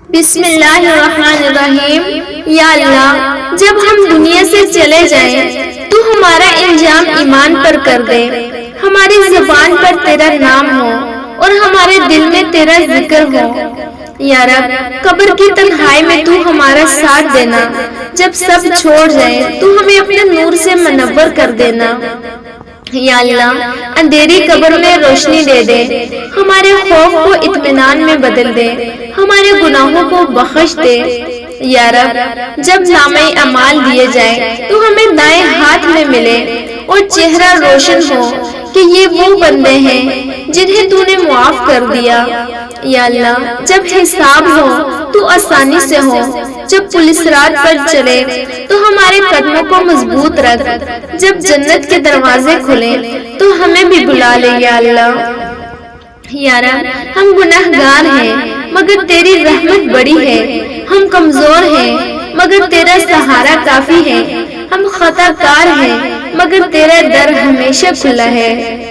بسم اللہ الرحمن الرحیم۔ یا اللہ، جب ہم دنیا سے چلے جائیں تو ہمارا انجام ایمان پر کر دے، ہماری زبان پر تیرا نام ہو اور ہمارے دل میں تیرا ذکر ہو۔ یا رب، قبر کی تنہائی میں تو ہمارا ساتھ دینا، جب سب چھوڑ جائیں تو ہمیں اپنے نور سے منور کر دینا۔ یا اللہ، اندھیری قبر میں روشنی دے دے، ہمارے خوف کو اطمینان میں بدل دے، ہمارے گناہوں کو بخش دے۔ یا رب، جب نامہ اعمال دیے جائے تو ہمیں دائیں ہاتھ میں ملے اور چہرہ روشن ہو کہ یہ وہ بندے ہیں جنہیں تو نے معاف کر دیا۔ یا اللہ، جب حساب ہو تو آسانی سے ہو، جب پولیس رات پر چلے تو ہمارے قدموں کو مضبوط رکھ، جب جنت کے دروازے کھلیں تو ہمیں بھی بلا لے۔ یا اللہ، یا رب، ہم گناہگار ہیں مگر تیری رحمت بڑی ہے، ہم کمزور ہیں مگر تیرا سہارا کافی ہے، ہم خطا کار ہیں مگر تیرا در ہمیشہ کھلا ہے۔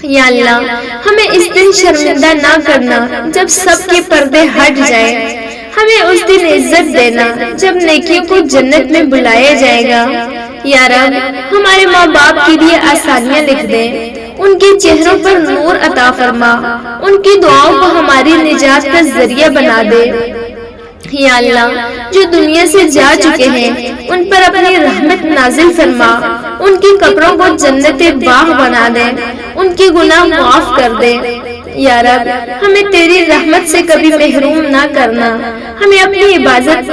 یا اللہ، ہمیں اس دن شرمندہ نہ کرنا جب سب کے پردے ہٹ جائے، ہمیں اس دن عزت دینا جب نیکیوں کو جنت میں بلایا جائے گا۔ یا رب، ہمارے ماں باپ کے لیے آسانیاں لکھ دے، ان کے چہروں پر نور عطا فرما، ان کی دعاؤں کو ہماری نجات کا ذریعہ بنا دے۔ یا اللہ، جو دنیا سے جا چکے ہیں ان پر اپنی رحمت نازل فرما، ان کی قبروں کو جنت باغ بنا دے، ان کے گناہ معاف کر دے۔ یا رب، ہمیں تیری رحمت سے کبھی محروم نہ کرنا، ہمیں اپنی عبادت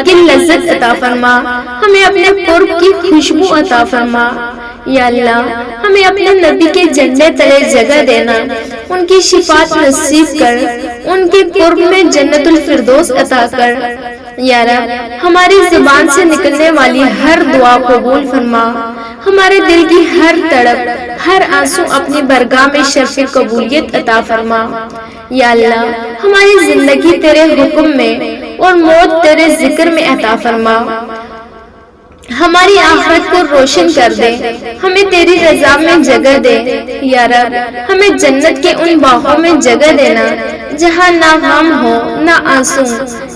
کی لذت عطا فرما، ہمیں اپنے قرب کی خوشبو عطا فرما۔ یا اللہ، ہمیں اپنے نبی کے جھنڈے تلے جگہ دینا، ان کی شفاعت نصیب کر، ان کے قرب میں جنت الفردوس عطا کر۔ یا رب، ہماری زبان سے نکلنے والی ہر دعا قبول فرما، ہمارے دل کی ہر تڑپ، ہر آنسو اپنی برگاہ میں شرف قبولیت عطا فرما۔ یا اللہ، ہماری زندگی تیرے حکم میں اور موت تیرے ذکر میں عطا فرما، ہماری آخرت کو روشن کر دے، ہمیں تیری رضا میں جگہ دے۔ یا رب، ہمیں جنت کے ان باغوں میں جگہ دینا جہاں نہ غم ہو نہ آنسو،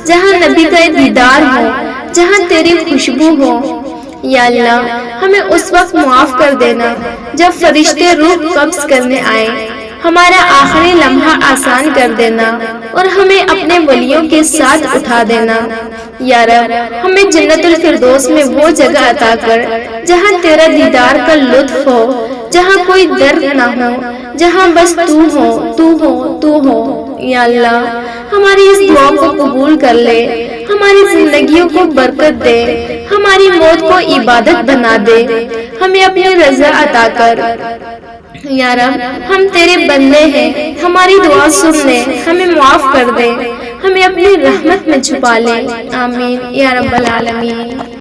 جہاں نبی کا دیدار ہو، جہاں تیری خوشبو ہو۔ یا اللہ، ہمیں اس وقت معاف کر دینا جب فرشتے روح قبض کرنے آئے، ہمارا آخری لمحہ آسان کر دینا اور ہمیں اپنے ولیوں کے ساتھ اٹھا دینا۔ یا رب، ہمیں جنت الفردوس میں وہ جگہ عطا کر جہاں تیرا دیدار کا لطف ہو، جہاں کوئی درد نہ ہو، جہاں بس تو ہو، تو ہو، تو ہو۔ یا اللہ، ہماری اس دعا کو قبول کر لے، ہماری زندگیوں کو برکت دے، ہماری موت کو عبادت بنا دے، ہمیں اپنی رضا عطا کر۔ یا رب، ہم تیرے بندے ہیں، ہماری دعا سن لے، ہمیں معاف کر دے، ہمیں اپنی رحمت میں چھپا لے۔ آمین یا رب العالمین۔